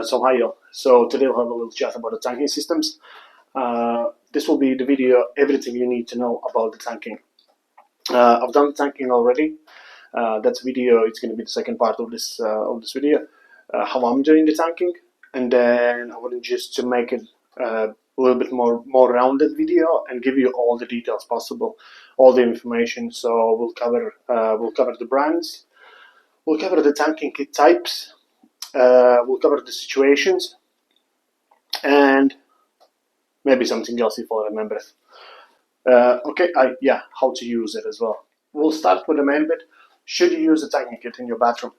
So hi all. So today we'll have a little chat about the tanking systems. This will be the video, everything you need to know about the tanking. I've done the tanking already. That's video. It's going to be the second part of this video. How I'm doing the tanking, and then I wanted just to make it a little bit more rounded video and give you all the details possible, all the information. So we'll cover the brands, we'll cover the tanking kit types. We'll cover the situations and maybe something else if I remember it. How to use it as well. We'll start with the main bit. Should you use a tanking kit in your bathroom?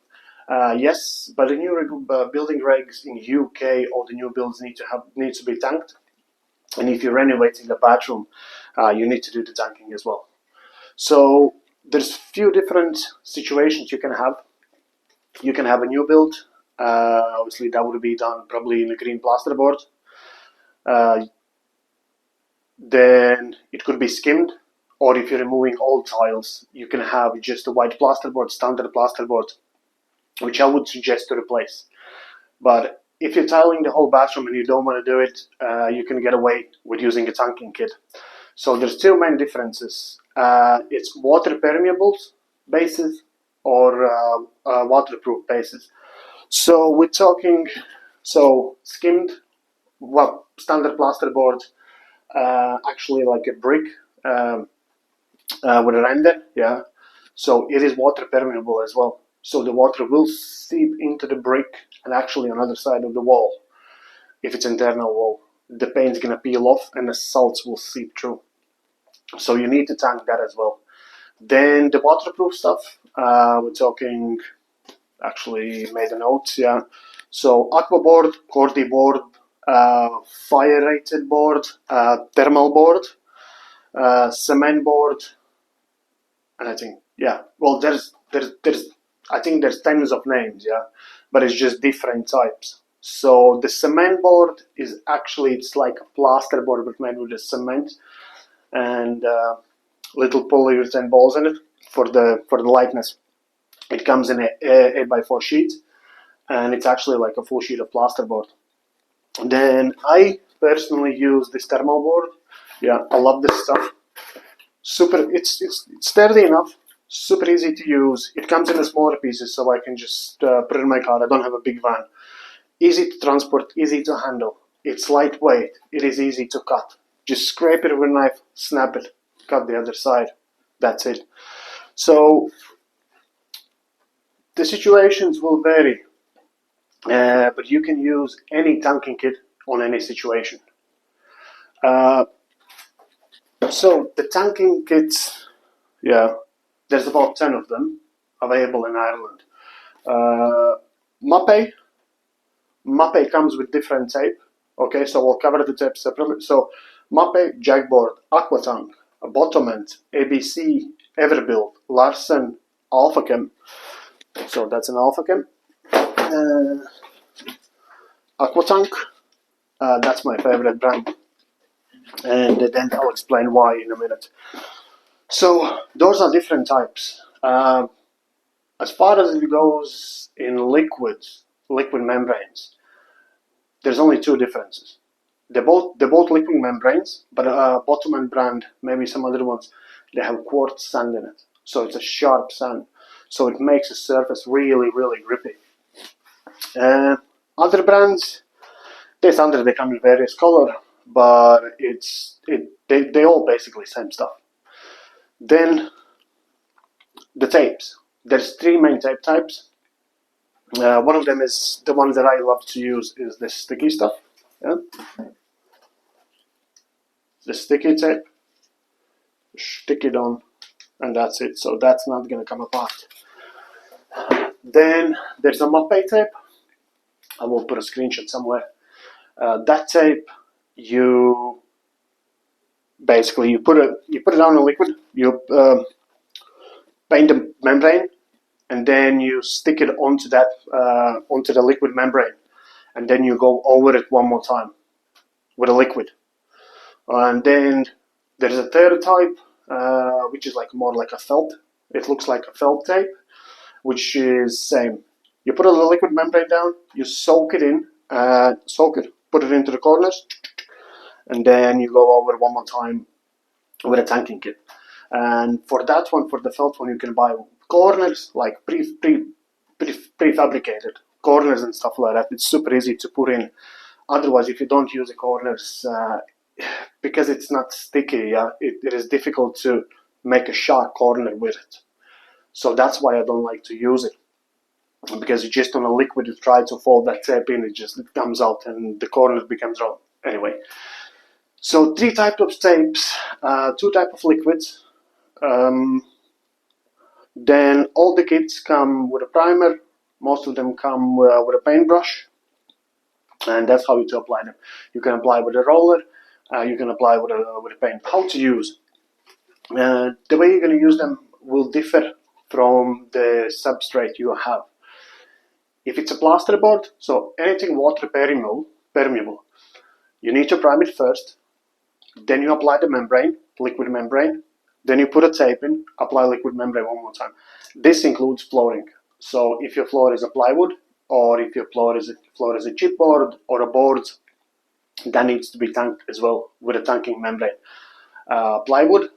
Yes, but the new building regs in UK, all the new builds need to be tanked, and if you're renovating the bathroom, you need to do the tanking as well. So there's few different situations you can have. You can have a new build. Obviously, that would be done probably in a green plasterboard. Then it could be skimmed, or if you're removing old tiles, you can have just a white plasterboard, standard plasterboard, which I would suggest to replace. But if you're tiling the whole bathroom and you don't want to do it, you can get away with using a tanking kit. So there's two main differences. It's water permeable bases or waterproof bases. So we're talking, skimmed, standard plasterboard, actually like a brick with a render, yeah. So it is water permeable as well. So the water will seep into the brick and actually on the other side of the wall. If it's internal wall, the paint's gonna peel off and the salts will seep through. So you need to tank that as well. Then the waterproof stuff, we're talking, actually made a note, yeah. So aqua board, cordy board, fire rated board, thermal board, cement board, and I think, yeah, well, there's I think there's tens of names, yeah, but it's just different types. So the cement board is actually, it's like a plaster board but made with the cement and little polyurethane balls in it for the lightness. It comes in a 8x4 sheet, and it's actually like a full sheet of plasterboard. Then I personally use this thermal board. Yeah, I love this stuff. It's sturdy enough, super easy to use. It comes in a smaller pieces, so I can just put it in my car. I don't have a big van. Easy to transport, easy to handle. It's lightweight. It is easy to cut. Just scrape it with a knife, snap it, cut the other side. That's it. So the situations will vary, but you can use any tanking kit on any situation. So the tanking kits, yeah, there's about 10 of them available in Ireland. Mappe comes with different tape. Okay, so we'll cover the tape separately. So Mappe, Jackboard, Aquatank, Bottomant, ABC, Everbuild, Larsen, Alphachem. So that's an Alphachem. Aquatank, that's my favorite brand, and then I'll explain why in a minute. So those are different types. As far as it goes in liquid membranes, there's only two differences. They're both liquid membranes, but Bottomant brand, maybe some other ones, they have quartz sand in it, so it's a sharp sand, so it makes the surface really, really grippy. Other brands, they come in various color, but they all basically same stuff. Then the tapes. There's three main tape types. One of them is the one that I love to use is this sticky stuff. Yeah? The sticky tape. Stick it on, and that's it. So that's not going to come apart. Then there's a Mappe tape. I will put a screenshot somewhere. That tape, you basically put it on a liquid. You paint the membrane, and then you stick it onto the liquid membrane, and then you go over it one more time with a liquid. And then there's a third type, which is like more like a felt. It looks like a felt tape, which is same. You put a liquid membrane down, you soak it in soak it, put it into the corners, and then you go over one more time with a tanking kit. And for that one, for the felt one, you can buy corners, like prefabricated corners and stuff like that. It's super easy to put in. Otherwise, if you don't use the corners, because it's not sticky, it is difficult to make a sharp corner with it. So that's why I don't like to use it, because you just on a liquid, you try to fold that tape in, it just comes out and the corner becomes round. Anyway, so 3 types of tapes, 2 types of liquids. Then all the kits come with a primer. Most of them come with a paintbrush, and that's how you to apply them. You can apply with a roller, you can apply with a paint. How to use? The way you're going to use them will differ from the substrate you have. If it's a plasterboard, so anything water permeable, you need to prime it first. Then you apply the membrane, liquid membrane. Then you put a tape in, apply liquid membrane one more time. This includes flooring. So if your floor is a plywood, or if your floor is a chipboard or a board, that needs to be tanked as well with a tanking membrane. Plywood,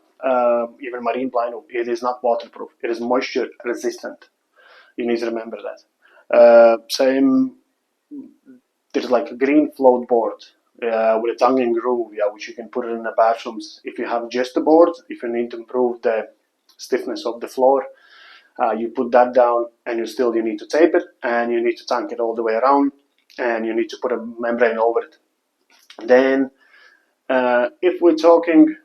even marine plywood, it is not waterproof. It is moisture resistant. You need to remember that. Same, there's like a green float board with a tongue and groove, which you can put it in the bathrooms. If you have just a board, if you need to improve the stiffness of the floor, you put that down, and you need to tape it, and you need to tank it all the way around, and you need to put a membrane over it. Then, if we're talking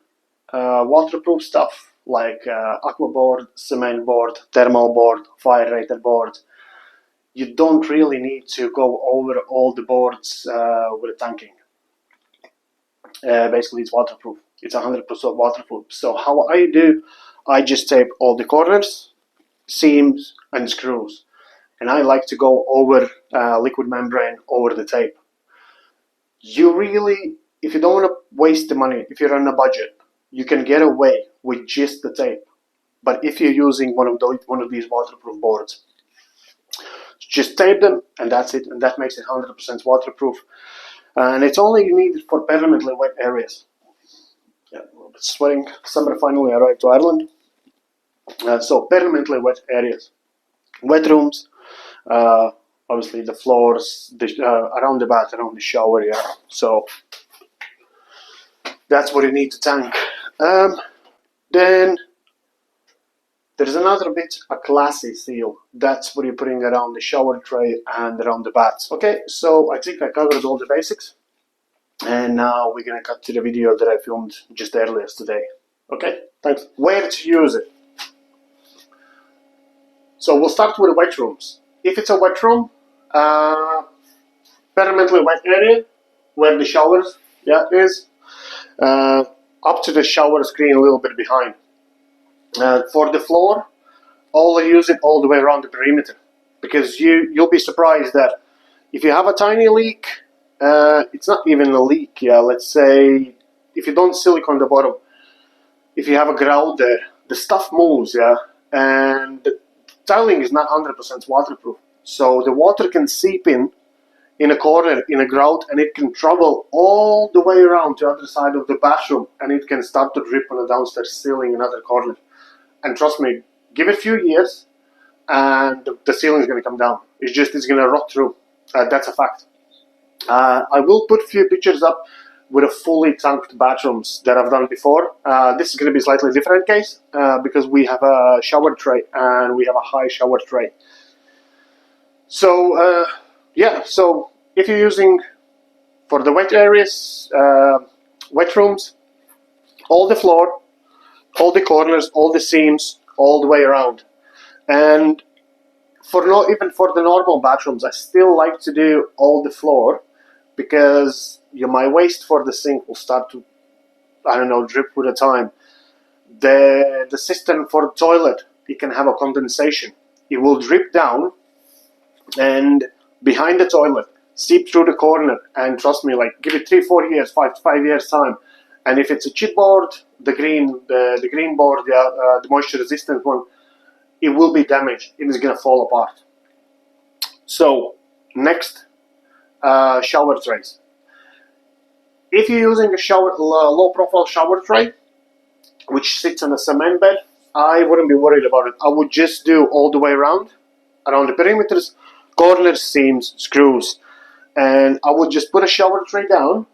waterproof stuff like aqua board, cement board, thermal board, fire rated board, you don't really need to go over all the boards with a tanking. Basically, it's waterproof. It's 100% waterproof. So how I do, I just tape all the corners, seams, and screws. And I like to go over liquid membrane over the tape. You really, if you don't want to waste the money, if you're on a budget, you can get away with just the tape. But if you're using one of these waterproof boards, just tape them, and that's it. And that makes it 100% waterproof. And it's only needed for permanently wet areas. Yeah, a little bit sweating. Summer finally arrived to Ireland. So permanently wet areas, wet rooms, obviously the floors, around the bath, around the shower. Yeah. So that's what you need to tank. Then there's another bit, a classy seal. That's what you're putting around the shower tray and around the baths. Okay, so I think I covered all the basics. And now we're going to cut to the video that I filmed just earlier today. Okay, thanks. Where to use it? So we'll start with the wet rooms. If it's a wet room, permanently wet area, where the showers is, up to the shower screen a little bit behind. For the floor, I'll use it all the way around the perimeter, because you'll be surprised that if you have a tiny leak, it's not even a leak. Let's say if you don't silicone the bottom, if you have a grout there, the stuff moves. And the tiling is not 100% waterproof, so the water can seep in a corner, in a grout, and it can travel all the way around to the other side of the bathroom, and it can start to drip on the downstairs ceiling in another corner. And trust me, give it a few years, and the ceiling is going to come down. It's going to rot through. That's a fact. I will put a few pictures up with a fully tanked bathrooms that I've done before. This is going to be a slightly different case because we have a shower tray and we have a high shower tray. So so if you're using for the wet areas, wet rooms, all the floor, all the corners, all the seams, all the way around. And even for the normal bathrooms, I still like to do all the floor, because my waste for the sink will start to, drip with the time. The system for the toilet, it can have a condensation. It will drip down and behind the toilet, seep through the corner, and trust me, like give it 3-4 years, 5 years time. And if it's a chipboard, the green board, the moisture resistant one, it will be damaged. It is going to fall apart. So next, shower trays. If you're using a low profile shower tray, which sits on a cement bed, I wouldn't be worried about it. I would just do all the way around the perimeters, corners, seams, screws, and I would just put a shower tray down,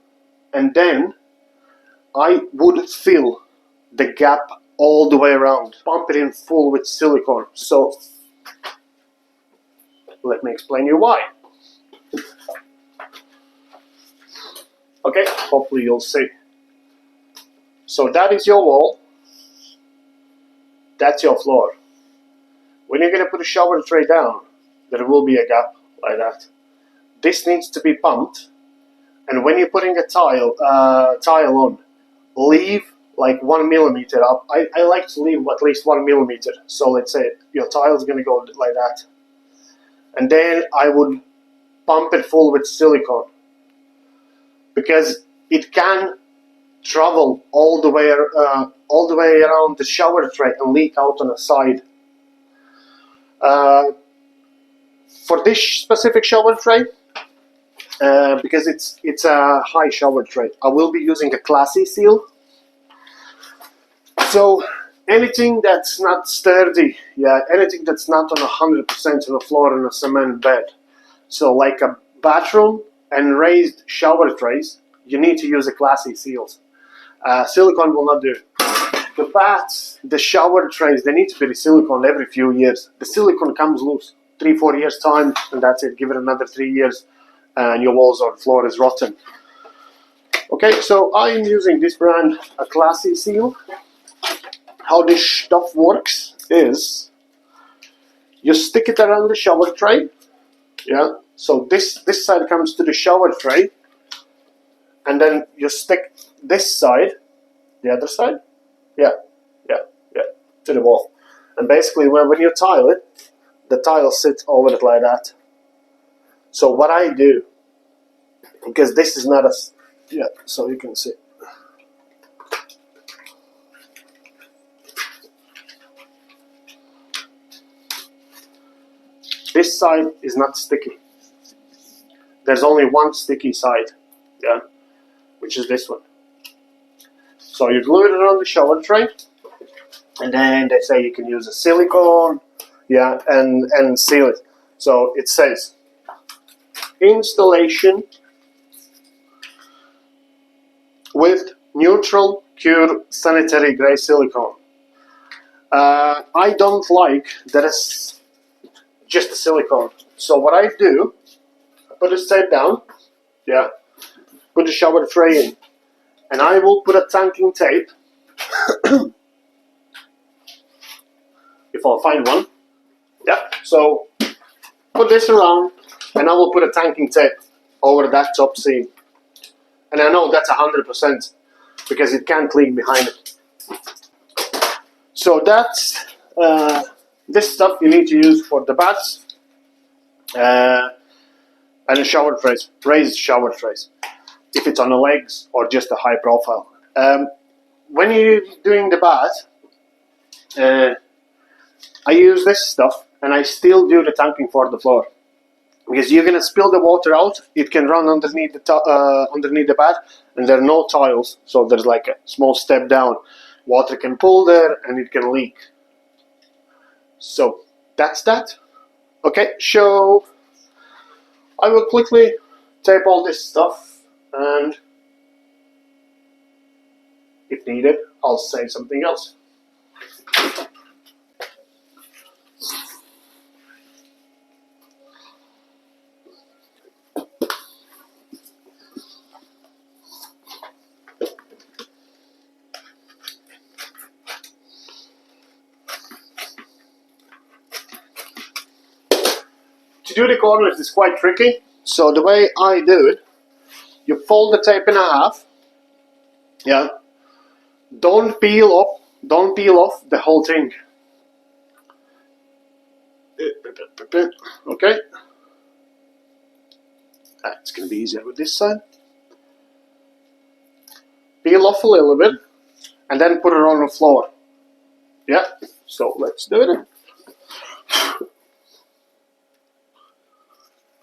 and then I would fill the gap all the way around, pump it in full with silicone. So let me explain you why. Okay, hopefully you'll see. So that is your wall, that's your floor. When you're going to put a shower tray down, there will be a gap like that. This needs to be pumped, and when you're putting a tile on, leave like 1 millimeter up. I like to leave at least 1 millimeter. So let's say your tile is going to go like that, and then I would pump it full with silicone, because it can travel all the way around the shower tray and leak out on the side. For this specific shower tray, because it's a high shower tray, I will be using a classy seal. So anything that's not sturdy, anything that's not on 100% on the floor in a cement bed, so like a bathroom and raised shower trays, you need to use a classy seals. Silicone will not do. The baths, the shower trays, they need to be silicone every few years. The silicone comes loose. 3-4 years time, and that's it. Give it another 3 years and your walls or floor is rotten. Okay, so I'm using this brand, a classy seal. How this stuff works is you stick it around the shower tray. So this side comes to the shower tray, and then you stick this side, the other side, to the wall. And basically when you tile it, the tile sits over it like that. So what I do, because this is not so you can see. This side is not sticky. There's only one sticky side, which is this one. So you glue it around the shower tray, and then they say you can use a silicone, and seal it. So it says installation with neutral cure sanitary grey silicone. I don't like that it's just a silicone. So what I do, I put it straight down, put the shower tray in, and I will put a tanking tape, if I'll find one. So put this around, and I will put a tanking tape over that top seam. And I know that's 100% because it can't leak behind it. So that's this stuff you need to use for the baths and the shower trays, raised shower trays, if it's on the legs or just a high profile. When you're doing the bath, I use this stuff, and I still do the tanking for the floor, because you're gonna spill the water out. It can run underneath the bath, and there are no tiles, so there's like a small step down. Water can pull there, and it can leak. So that's that. Okay, so I will quickly tape all this stuff, and if needed, I'll say something else. To do the corners is quite tricky, so the way I do it, you fold the tape in half, don't peel off the whole thing. Okay, it's going to be easier with this side. Peel off a little bit, and then put it on the floor. So let's do it.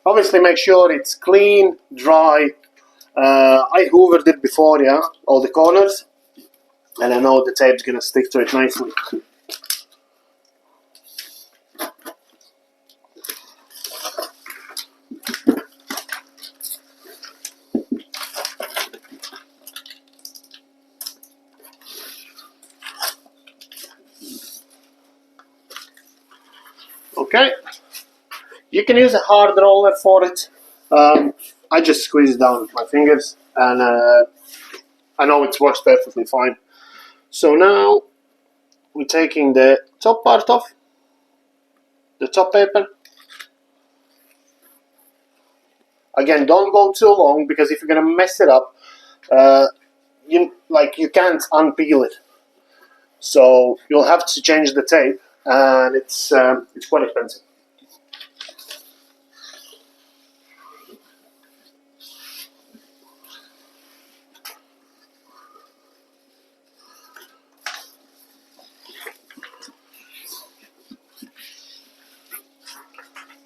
Obviously make sure it's clean, dry. I hoovered it before, yeah, all the corners, and I know the tape's gonna stick to it nicely. Okay, you can use a hard roller for it. I just squeeze it down with my fingers, and I know it works perfectly fine. So now we're taking the top part off, the top paper. Again, don't go too long because if you're gonna mess it up, you can't unpeel it. So you'll have to change the tape, and it's quite expensive.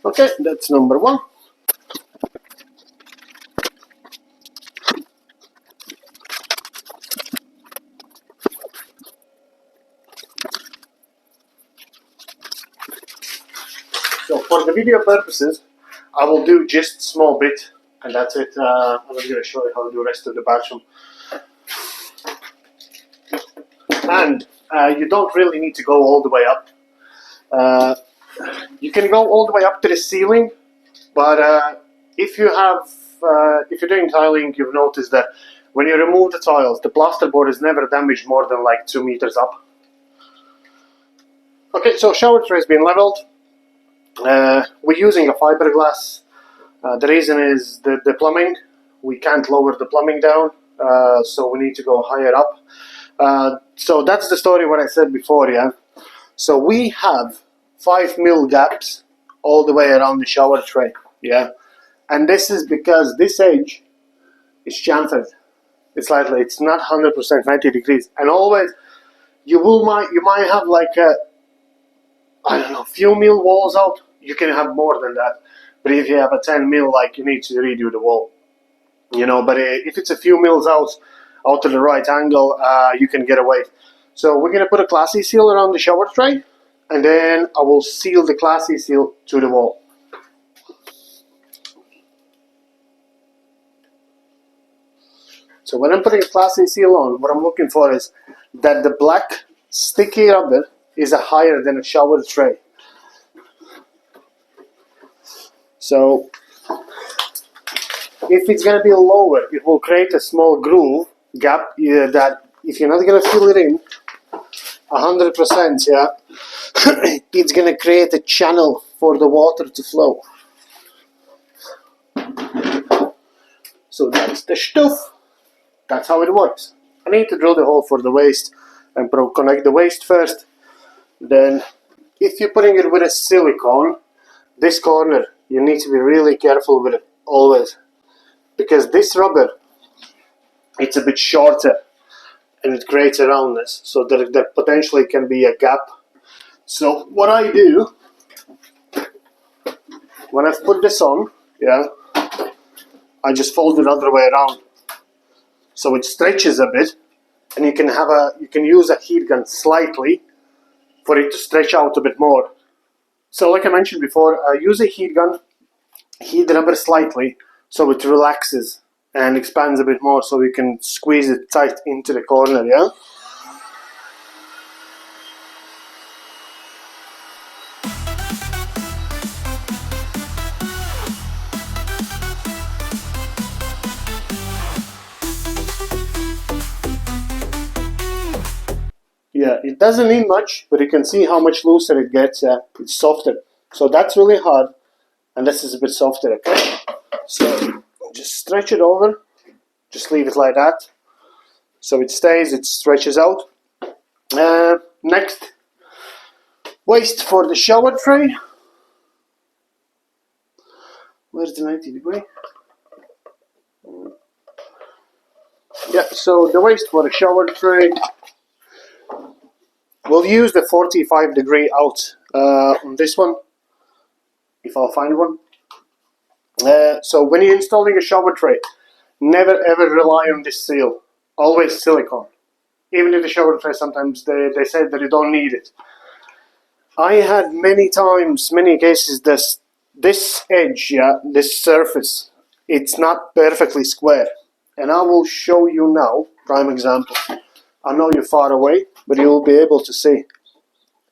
Okay, that's number one. So for the video purposes, I will do just a small bit, and that's it. I'm going to show you how to do the rest of the bathroom. And you don't really need to go all the way up. You can go all the way up to the ceiling, but if you're doing tiling, you've noticed that when you remove the tiles, the plasterboard is never damaged more than like 2 meters up. Okay, so shower tray has been leveled. We're using a fiberglass. The reason is the plumbing. We can't lower the plumbing down, so we need to go higher up. So that's the story what I said before, yeah. So we have 5 mil gaps all the way around the shower tray, yeah. And this is because this edge is chamfered. It's not 100% 90 degrees, and always you might have like a few mil walls out. You can have more than that, but if you have a 10 mil, like you need to redo the wall, you know. But if it's a few mils out to the right angle, you can get away. So we're gonna put a classy seal around the shower tray, and then I will seal the classy seal to the wall. So when I'm putting a classy seal on, what I'm looking for is that the black sticky rubber is higher than a shower tray. So if it's going to be lower, it will create a small groove gap that if you're not going to fill it in 100%, yeah, it's going to create a channel for the water to flow. So that's the stuff. That's how it works. I need to drill the hole for the waste and connect the waste first. Then, if you're putting it with a silicone, this corner, you need to be really careful with it, always. Because this rubber, it's a bit shorter and it creates a roundness, so there potentially can be a gap. So what I do, when I've put this on, yeah, I just fold it the other way around. So it stretches a bit, and you can use a heat gun slightly for it to stretch out a bit more. So like I mentioned before, use a heat gun, heat the rubber slightly so it relaxes and expands a bit more, so you can squeeze it tight into the corner, yeah? Yeah, it doesn't need much, but you can see how much looser it gets. It's softer. So that's really hard, and this is a bit softer, okay? So just stretch it over. Just leave it like that. So it stays, it stretches out. Next, waste for the shower tray. Where's the 90 degree? Yeah, so the waste for the shower tray, we'll use the 45 degree out on this one, if I'll find one. So when you're installing a shower tray, never ever rely on this seal. Always silicone. Even if the shower tray, sometimes they say that you don't need it. I had many times, many cases, this edge, yeah, this surface, it's not perfectly square. And I will show you now, prime example. I know you're far away, but you'll be able to see.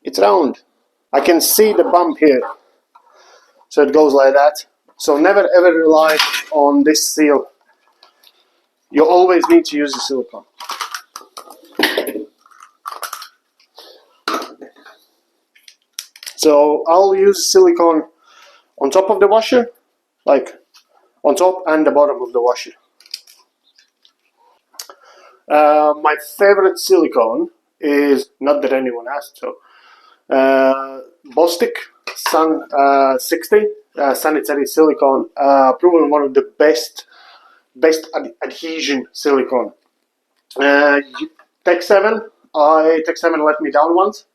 It's round. I can see the bump here. So it goes like that. So never ever rely on this seal. You always need to use the silicone. So I'll use silicone on top of the washer, like on top and the bottom of the washer. My favorite silicone is, not that anyone asked, so Bostik Sun 60 sanitary silicone, proven one of the best adhesion silicone. Tech 7, Tech 7 let me down once.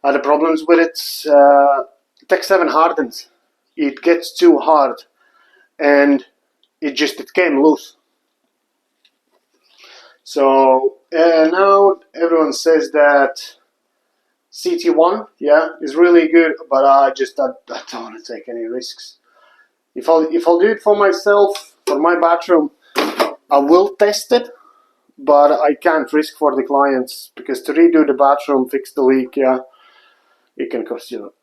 I had problems with it. Tech 7 hardens. It gets too hard, and it came loose. So now everyone says that CT1, yeah, is really good, but I don't want to take any risks. If I'll do it for myself, for my bathroom, I will test it, but I can't risk for the clients, because to redo the bathroom, fix the leak, yeah, it can cost you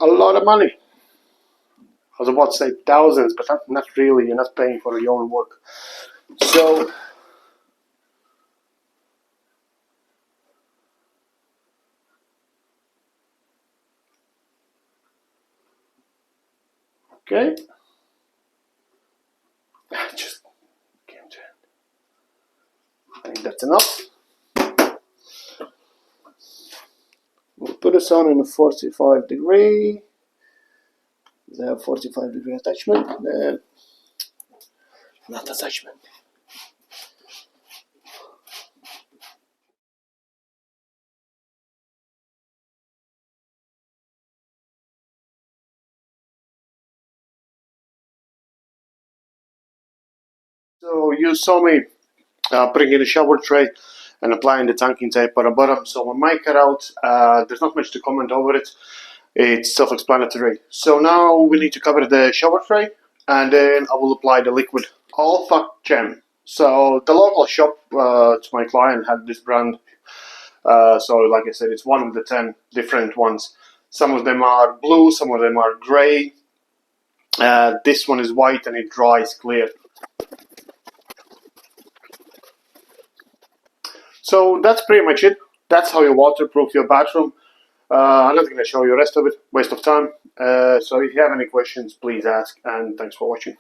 a lot of money. I was about to say thousands, but not really. You're not paying for your own work. So, okay, just came to end. I think that's enough. We'll put this on in a 45 degree. They have 45-degree attachment, then not attachment. So you saw me putting in a shower tray and applying the tanking tape on the bottom. So on my cutout, there's not much to comment over it. It's self-explanatory. So now we need to cover the shower tray, and then I will apply the liquid Alpha Gem. So the local shop to my client had this brand. So like I said, it's one of the 10 different ones. Some of them are blue, some of them are grey. This one is white and it dries clear. So that's pretty much it. That's how you waterproof your bathroom. I'm not going to show you the rest of it, waste of time. So if you have any questions, please ask, and thanks for watching.